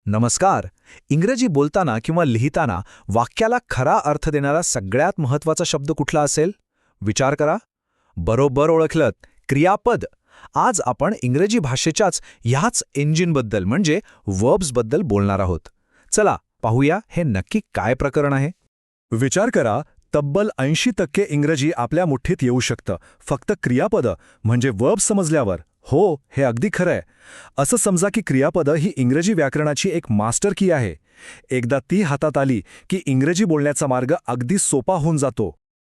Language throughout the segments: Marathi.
नमस्कार. इंग्रजी बोलताना किंवा लिहिताना वाक्याला खरा अर्थ देणारा सगळ्यात महत्त्वाचा शब्द कुठला असेल? विचार करा. बरोबर ओळखलत, क्रियापद. आज आपण इंग्रजी भाषेच्याच ह्याच इंजिनबद्दल म्हणजे वर्ब्सबद्दल बोलणार आहोत. चला पाहूया हे नक्की काय प्रकरण आहे. विचार करा, तब्बल 80% इंग्रजी आपल्या मुठीत येऊ शकतं, फक्त क्रियापदं म्हणजे वर्ब समजल्यावर. हो, हे अगदी खरं आहे. असं समजा की क्रियापदं ही इंग्रजी व्याकरणाची एक मास्टर की आहे. एकदा ती हातात आली की इंग्रजी बोलण्याचा मार्ग अगदी सोपा होऊन जातो.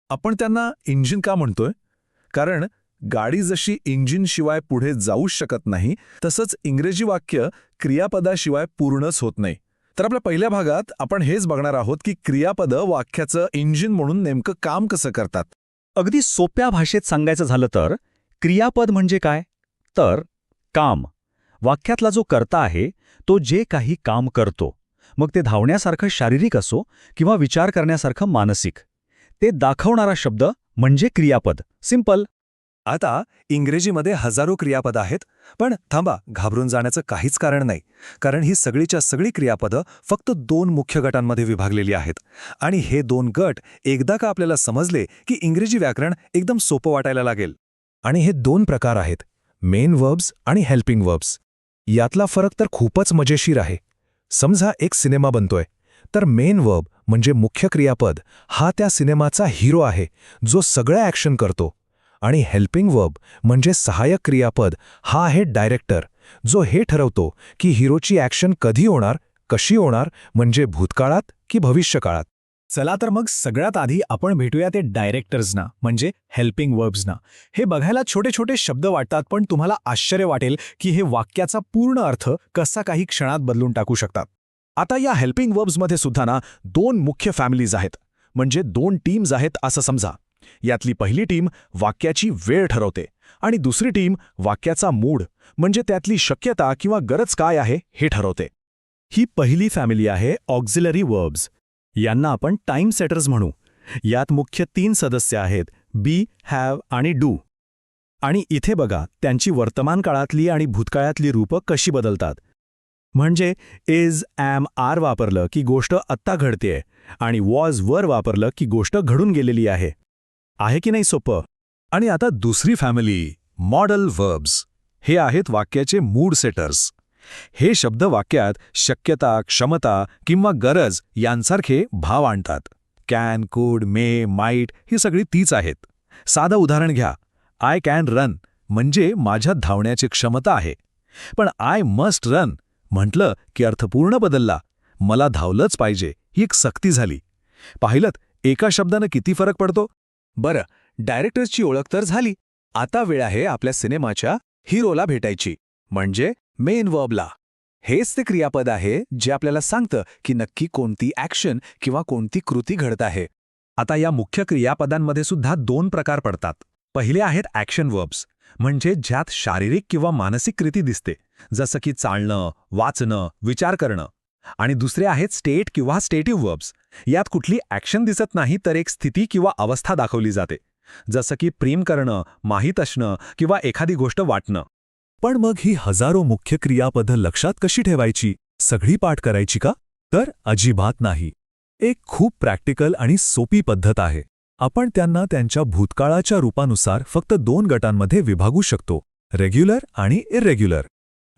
आपण त्यांना इंजिन का म्हणतोय? कारण गाडी जशी इंजिनशिवाय पुढे जाऊच शकत नाही, तसंच इंग्रजी वाक्य क्रियापदाशिवाय पूर्णच होत नाही. तर आपल्या पहिल्या भागात आपण हेच बघणार आहोत की क्रियापदं वाक्याचं इंजिन म्हणून नेमकं काम कसं करतात. अगदी सोप्या भाषेत सांगायचं झालं तर क्रियापद म्हणजे काय? तर काम. वाक्यातला जो कर्ता आहे तो जे काही काम करतो, मग ते धावण्यासारखं शारीरिक असो किंवा विचार करण्यासारखं मानसिक, ते दाखवणारा शब्द म्हणजे क्रियापद. सिंपल. आता इंग्रजीमध्ये हजारो क्रियापदं आहेत, पण थांबा, घाबरून जाण्याचं काहीच कारण नाही. कारण ही सगळीच्या सगळी क्रियापदं फक्त 2 मुख्य गटांमध्ये विभागलेली आहेत. आणि हे 2 गट एकदा का आपल्याला समजले की इंग्रजी व्याकरण एकदम सोपं वाटायला लागेल. आणि हे 2 प्रकार आहेत, मेन वर्ब्स आणि हेल्पिंग वर्ब्स. यातला फरक तर खूपच मजेशीर आहे. समजा एक सिनेमा बनतोय, तर मेन वर्ब म्हणजे मुख्य क्रियापद हा त्या सिनेमाचा हिरो आहे, जो सगळं ॲक्शन करतो. आणि हेल्पिंग वर्ब म्हणजे सहाय्यक क्रियापद हा आहे डायरेक्टर, जो हे ठरवतो की हिरोची ॲक्शन कधी होणार, कशी होणार, म्हणजे भूतकाळात की भविष्यकाळात. चला तर मग सगळ्यात आधी आपण भेटूया ते डायरेक्टर्सना म्हणजे हेल्पिंग वर्ब्सना. हे बघायला छोटे छोटे शब्द वाटतात, पण तुम्हाला आश्चर्य वाटेल की हे वाक्याचा पूर्ण अर्थ कसा काही क्षणात बदलून टाकू शकतात. आता या हेल्पिंग वर्ब्समध्ये सुद्धा ना 2 मुख्य फॅमिलीज आहेत, म्हणजे 2 टीम्स आहेत असं समजा. यातली पहिली टीम वाक्याची वेळ ठरवते आणि दुसरी टीम वाक्याचा मूड म्हणजे त्यातली शक्यता किंवा गरज काय आहे हे ठरवते. ही पहिली फॅमिली आहे ऑक्झिलरी वर्ब्स. यांना आपण टाइम सेटर्स म्हणू. यात मुख्य 3 सदस्य आहेत, बी, हॅव आणि डू. आणि इथे बघा त्यांची वर्तमान काळातली आणि भूतकाळातली रूपं कशी बदलतात. म्हणजे इज, ॲम, आर वापरलं की गोष्ट आत्ता घडतेय आणि वॉज वर वापरलं की गोष्ट घडून गेलेली आहे. आहे की नाही सोपं? आणि आता दुसरी फॅमिली, मॉडल वर्ब्स. हे आहेत वाक्याचे मूड सेटर्स. हे शब्द वाक्यात शक्यता, क्षमता किंवा गरज यांसारखे भाव आणतात. कॅन, कुड, मे, माईट ही सगळी तीच आहेत. साधं उदाहरण घ्या. आय कॅन रन म्हणजे माझ्यात धावण्याची क्षमता आहे. पण आय मस्ट रन म्हटलं की अर्थ पूर्ण बदलला. मला धावलंच पाहिजे ही एक सक्ती झाली. पाहिलंत एका शब्दानं किती फरक पडतो? बरं, डायरेक्टर्सची ओळख तर झाली. आता वेळ आहे आपल्या सिनेमाच्या हिरोला भेटायची, म्हणजे मेन वर्बला. हेच ते क्रियापद आहे जे आपल्याला सांगतं की नक्की कोणती ॲक्शन किंवा कोणती कृती घडत आहे. आता या मुख्य क्रियापदांमध्ये सुद्धा 2 प्रकार पडतात. पहिले आहेत ॲक्शन वर्ब्स, म्हणजे ज्यात शारीरिक किंवा मानसिक कृती दिसते, जसं की चालणं, वाचणं, विचार करणं. आणि दुसरे आहेत स्टेट किंवा स्टेटिव्ह वर्ब्स. यात कुठली ॲक्शन दिसत नाही, तर एक स्थिती किंवा अवस्था दाखवली जाते, जसं की प्रेम करणं, माहीत असणं किंवा एखादी गोष्ट वाटणं. पण मग ही हजारो मुख्य क्रियापदं लक्षात कशी ठेवायची? सगळी पाठ करायची का? तर अजिबात नाही. एक खूप प्रॅक्टिकल आणि सोपी पद्धत आहे. आपण त्यांना त्यांच्या भूतकाळाच्या रूपानुसार फक्त 2 गटांमध्ये विभागू शकतो, रेग्युलर आणि इर्रेग्युलर.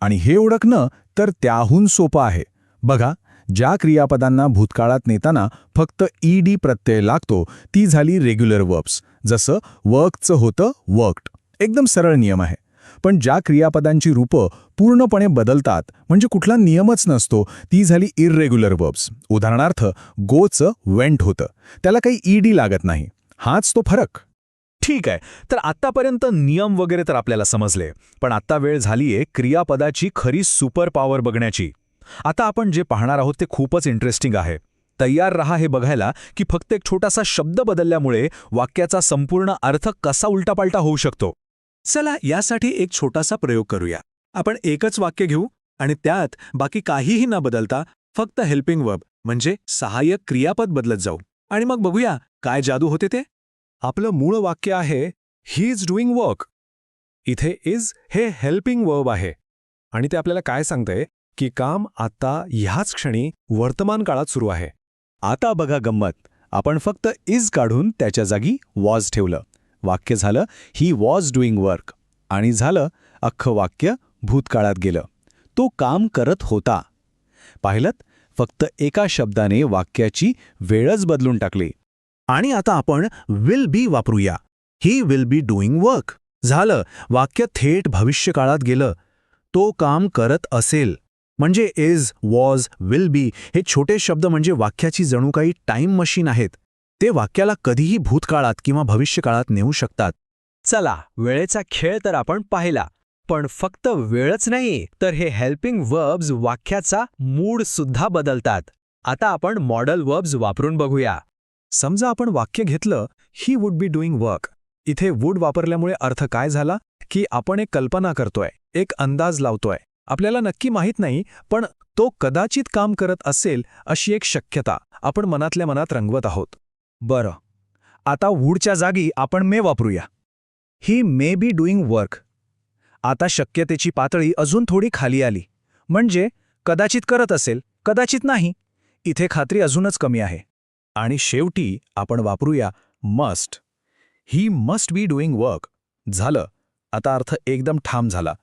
आणि हे ओळखणं तर त्याहून सोपं आहे. बघा, ज्या क्रियापदांना भूतकाळात नेताना फक्त ईडी प्रत्यय लागतो ती झाली रेग्युलर वर्ब्स. जसं वर्कचं होतं वर्क्ड. एकदम सरळ नियम आहे. पण ज्या क्रियापदांची रूपं पूर्णपणे बदलतात, म्हणजे कुठला नियमच नसतो, ती झाली इर्रेग्युलर वर्ब्स. उदाहरणार्थ गोचं वेंट होतं, त्याला काही ईडी लागत नाही. हाच तो फरक. ठीक आहे, तर आत्तापर्यंत नियम वगैरे तर आपल्याला समजले, पण आत्ता वेळ झालीये क्रियापदाची खरी सुपर पॉवर बघण्याची. आता आपण जे पाहणार आहोत ते खूपच इंटरेस्टिंग आहे. तयार रहा हे बघायला की फक्त एक छोटासा शब्द बदलल्यामुळे वाक्याचा संपूर्ण अर्थ कसा उलटापालटा होऊ शकतो. चला यासाठी एक छोटासा प्रयोग करूया. आपण एकच वाक्य घेऊ आणि त्यात बाकी काहीही न बदलता फक्त हेल्पिंग वर्ब म्हणजे सहाय्यक क्रियापद बदलत जाऊ आणि मग बघूया काय जादू होते ते. आपलं मूळ वाक्य आहे ही इज डुईंग वर्क. इथे इज हे हेल्पिंग वर्ब आहे आणि ते आपल्याला काय सांगतंय की काम आता ह्याच क्षणी वर्तमान काळात सुरू आहे. आता बघा गंमत, आपण फक्त इज काढून त्याच्या जागी वॉज ठेवलं. वाक्य झालं ही वॉज डुईंग वर्क, आणि झालं अख्खं वाक्य भूतकाळात गेलं. तो काम करत होता. पाहिलंत, फक्त एका शब्दाने वाक्याची वेळच बदलून टाकली. आणि आता आपण विल बी वापरूया. He will be doing work. झालं, वाक्य थेट भविष्यकाळात गेलं. तो काम करत असेल. म्हणजे इज, वॉज, विल बी हे छोटे शब्द म्हणजे वाक्याची जणू काही टाईम मशीन आहेत. ते वाक्याला कधीही भूतकाळात किंवा भविष्यकाळात नेऊ शकतात. चला, वेळेचा खेळ तर आपण पाहिला, पण फक्त वेळच नाही तर हे हेल्पिंग वर्ब्स वाक्याचा मूड सुद्धा बदलतात. आता आपण मॉडल वर्ब्स वापरून बघूया. समजा आपण वाक्य घेतलं, he would be doing work. इथे वुड वापरल्यामुळे अर्थ काय झाला की आपण एक कल्पना करतोय, एक अंदाज लावतोय. आपल्याला नक्की माहीत नाही, पण तो कदाचित काम करत असेल अशी एक शक्यता आपण मनातल्या मनात रंगवत आहोत. बरं, आता वुडच्या जागी आपण मे वापरूया. ही मे बी डुईंग वर्क. आता शक्यतेची पातळी अजून थोडी खाली आली. म्हणजे कदाचित करत असेल, कदाचित नाही. इथे खात्री अजूनच कमी आहे. आणि शेवटी आपण वापरूया must. He must be doing work. झालं, आता अर्थ एकदम ठाम झाला.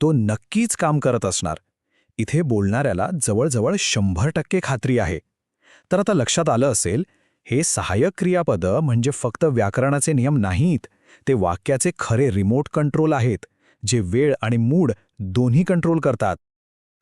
तो नक्कीच काम करत असणार. इथे बोलणाऱ्याला जवळजवळ 100% खात्री आहे. तर आता लक्षात आलं असेल, हे सहाय्यक क्रियापदं म्हणजे फक्त व्याकरणाचे नियम नाहीत, ते वाक्याचे खरे रिमोट कंट्रोल आहेत, जे वेळ आणि मूड दोन्ही कंट्रोल करतात.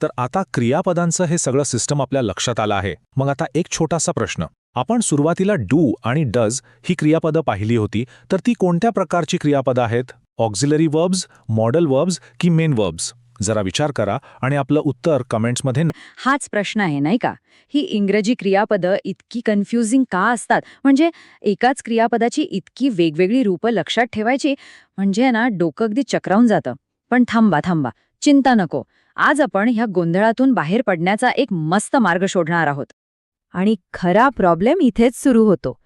तर आता क्रियापदांचं हे सगळं सिस्टम आपल्या लक्षात आलं आहे. मग आता एक छोटासा प्रश्न. आपण सुरुवातीला डू आणि डज ही क्रियापदं पाहिली होती, तर ती कोणत्या प्रकारची क्रियापदं आहेत? ऑक्झिलरी वर्ब्स, मॉडल वर्ब्स की मेन वर्ब्स? जरा विचार करा आणि आपलं उत्तर कमेंट्समध्ये. हाच प्रश्न आहे नाही का? ही इंग्रजी क्रियापदं इतकी कन्फ्युजिंग का असतात? म्हणजे एकाच क्रियापदाची इतकी वेगवेगळी रूपं लक्षात ठेवायची म्हणजे ना डोकं अगदी चक्रावून जातं. पण थांबा, चिंता नको. आज आपण ह्या गोंधळातून बाहेर पडण्याचा एक मस्त मार्ग शोधणार आहोत. आणि खरा प्रॉब्लेम इथेच सुरू होतो.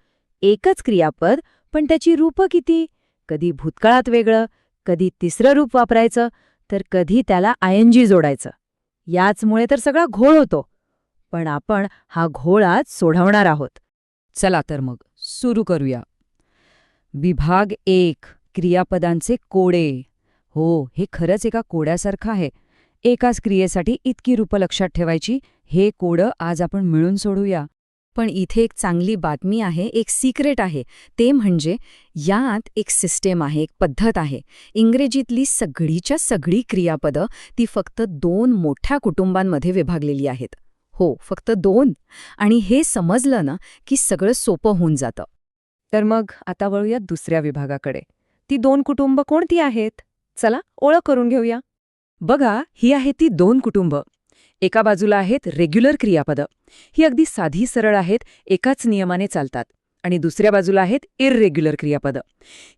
एकच क्रियापद, पण त्याची रूपं किती? कधी भूतकाळात वेगळं, कधी तिसरं रूप वापरायचं, तर कधी त्याला आयएनजी जोडायचं. याचमुळे तर सगळा घोळ होतो. पण आपण हा घोळ आज सोडवणार आहोत. चला तर मग सुरू करूया. विभाग 1, क्रियापदांचे कोडे. हो, हे खरंच एका कोड्यासारखं आहे. एकाच क्रियेसाठी इतकी रूपं लक्षात ठेवायची, हे कोडं आज आपण मिळून सोडूया. पण इथे एक चांगली बातमी आहे, एक सिक्रेट आहे. ते म्हणजे यात एक सिस्टेम आहे, एक पद्धत आहे. इंग्रजीतली सगळीच्या सगळी क्रियापदं ती फक्त 2 मोठ्या कुटुंबांमध्ये विभागलेली आहेत. हो, फक्त 2. आणि हे समजलं ना की सगळं सोपं होऊन जातं. तर मग आता वळूया दुसऱ्या विभागाकडे. ती 2 कुटुंब कोणती आहेत? चला ओळख करून घेऊया. बघा, ही आहेत ती 2 कुटुंब. एका बाजूला आहेत रेग्युलर क्रियापदं. ही अगदी साधी सरळ आहेत, एकाच नियमाने चालतात. आणि दुसऱ्या बाजूला आहेत इररेग्युलर क्रियापदं.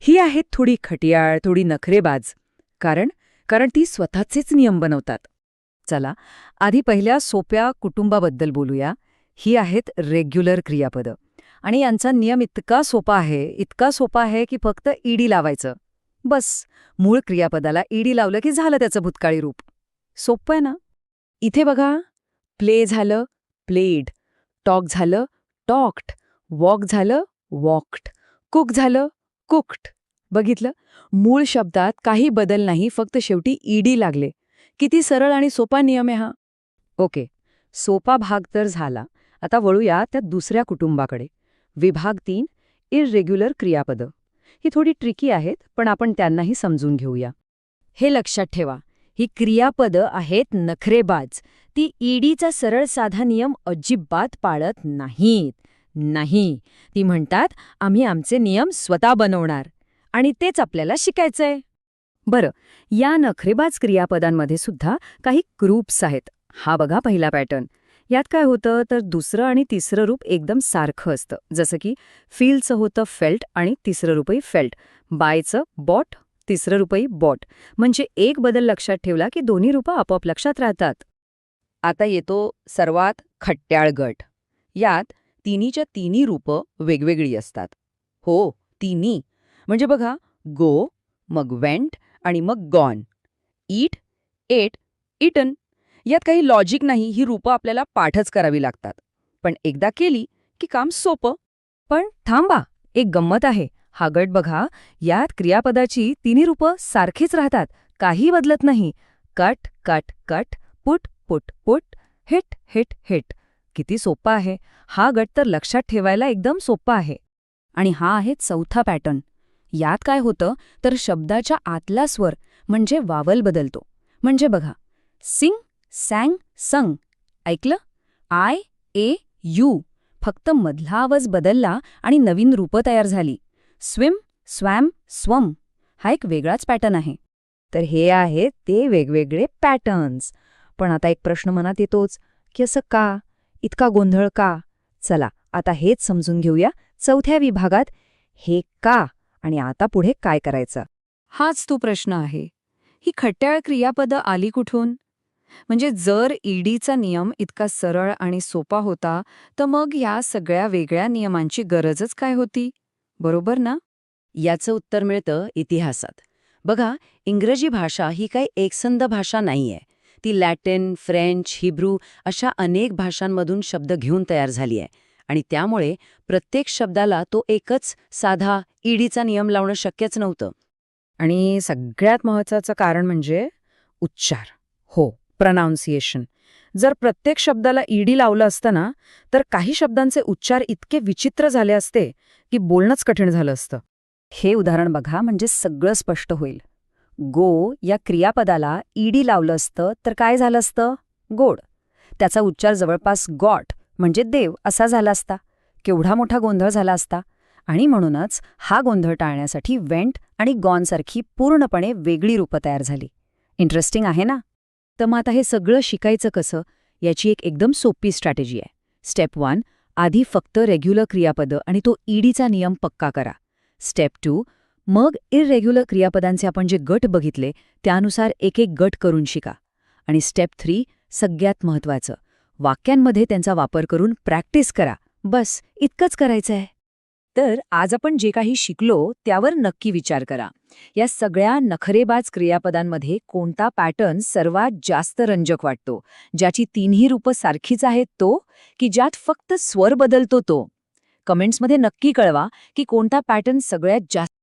ही आहेत थोडी खटियाळ, थोडी नखरेबाज. कारण ती स्वतःचेच नियम बनवतात. चला, आधी पहिल्या सोप्या कुटुंबाबद्दल बोलूया. ही आहेत रेग्युलर क्रियापदं. आणि यांचा नियम इतका सोपा आहे की फक्त ईडी लावायचं. बस, मूळ क्रियापदाला ईडी लावलं की झालं त्याचं भूतकाळी रूप. सोपं आहे ना? इथे बघा, प्ले झालं, प्लेड. टॉक झालं, टॉक्ड. वॉक झालं, वॉक्ड. कुक झालं, कुक्ड. बघितलं? मूळ शब्दात काही बदल नाही, फक्त शेवटी ईडी लागले. किती सरळ आणि सोपा नियम आहे हा. ओके, सोपा भाग तर झाला. आता वळूया त्या दुसऱ्या कुटुंबाकडे. विभाग 3, इररेग्युलर क्रियापदं. ही थोडी ट्रिकी आहेत, पण आपण त्यांनाही समजून घेऊया. हे लक्षात ठेवा, ही क्रियापदं आहेत नखरेबाज. ती ईडीचा सरळ साधा नियम अजिबात पाळत नाहीत. नाही, ती म्हणतात आम्ही आमचे नियम स्वतः बनवणार. आणि तेच आपल्याला शिकायचंय. बरं, या नखरेबाज क्रियापदांमध्ये सुद्धा काही ग्रुप्स आहेत. हा बघा पहिला पॅटर्न. यात काय होतं तर दुसरं आणि तिसरं रूप एकदम सारखं असतं. जसं की फीलचं होतं फेल्ट आणि तिसरं रूपही फेल्ट. बायचं बॉट, तिसरं रूपही बॉट. म्हणजे एक बदल लक्षात ठेवला की दोन्ही रूपं आपोआप लक्षात राहतात. आता येतो सर्वात खट्याळ गट. यात तिन्हीच्या तिन्ही रूपं वेगवेगळी असतात. हो, तिन्ही. म्हणजे बघा, गो, मग वेंट आणि मग गॉन. ईट, एट, इटन. यात काही लॉजिक नाही, ही रूपं आपल्याला पाठच करावी लागतात. पण एकदा केली की काम सोपं. पण थांबा, एक गंमत आहे. हा गट बघा, यात क्रियापदाची तिन्ही रूपं सारखीच राहतात, काही बदलत नाही. Cut cut cut, put put put, hit hit hit. किती सोपा आहे. हा गट तर लक्षात ठेवायला एकदम सोपा आहे. आणि हा आहे चौथा पॅटर्न. यात काय होतं तर शब्दाच्या आतला स्वर म्हणजे वावल बदलतो. म्हणजे बघा, सिंग, सॅंग, संग. ऐकलं? I, A, U. फक्त मधला आवाज बदलला आणि नवीन रूपं तयार झाली. Swim, swam, swum. हा एक वेगळाच पॅटर्न आहे. तर हे आहेत ते वेगवेगळे पॅटर्न्स. पण आता एक प्रश्न मनात येतोच की असं का? इतका गोंधळ का? चला आता हेच समजून घेऊया चौथ्या विभागात, हे का आणि आता पुढे काय करायचं. हाच तो प्रश्न आहे. ही खट्याळ क्रियापदं आली कुठून? म्हणजे जर ईडीचा नियम इतका सरळ आणि सोपा होता, तर मग ह्या सगळ्या वेगळ्या नियमांची गरजच काय होती? बरोबर ना? याचं उत्तर मिळतं इतिहासात. बघा, इंग्रजी भाषा ही काही एकसंध भाषा नाहीये. ती लॅटिन, फ्रेंच, हिब्रू अशा अनेक भाषांमधून शब्द घेऊन तयार झाली आहे. आणि त्यामुळे प्रत्येक शब्दाला तो एकच साधा ईडीचा नियम लावणं शक्यच नव्हतं. आणि सगळ्यात महत्त्वाचं कारण म्हणजे उच्चार. हो, प्रनाउन्सिएशन. जर प्रत्येक शब्दाला ईडी लावलं असतं ना, तर काही शब्दांचे उच्चार इतके विचित्र झाले असते की बोलणंच कठीण झालं असतं. हे उदाहरण बघा, म्हणजे सगळं स्पष्ट होईल. गो या क्रियापदाला ईडी लावलं असतं तर काय झालं असतं? गोड. त्याचा उच्चार जवळपास गॉड म्हणजे देव असा झाला असता. केवढा मोठा गोंधळ झाला असता. आणि म्हणूनच हा गोंधळ टाळण्यासाठी वेंट आणि गॉनसारखी पूर्णपणे वेगळी रूपं तयार झाली. इंटरेस्टिंग आहे ना? तर मग आता हे सगळं शिकायचं कसं, याची एक एकदम सोपी स्ट्रॅटेजी आहे. स्टेप 1, आधी फक्त रेग्युलर क्रियापदं आणि तो ईडीचा नियम पक्का करा. स्टेप 2, मग इररेग्युलर क्रियापदांचे आपण जे गट बघितले त्यानुसार एक एक गट करून शिका. आणि स्टेप 3, सगळ्यात महत्त्वाचं, वाक्यांमध्ये त्यांचा वापर करून प्रॅक्टिस करा. बस इतकंच करायचं आहे. तर आज आपण जे काही शिकलो त्यावर नक्की विचार करा. या सगळ्या नखरेबाज क्रियापदांमध्ये कोणता पॅटर्न सर्वात जास्त रंजक वाटतो? ज्याची तिन्ही रूपं सारखीच आहेत तो, की ज्यात फक्त स्वर बदलतो तो? कमेंट्समध्ये नक्की कळवा की कोणता पॅटर्न सगळ्यात जास्त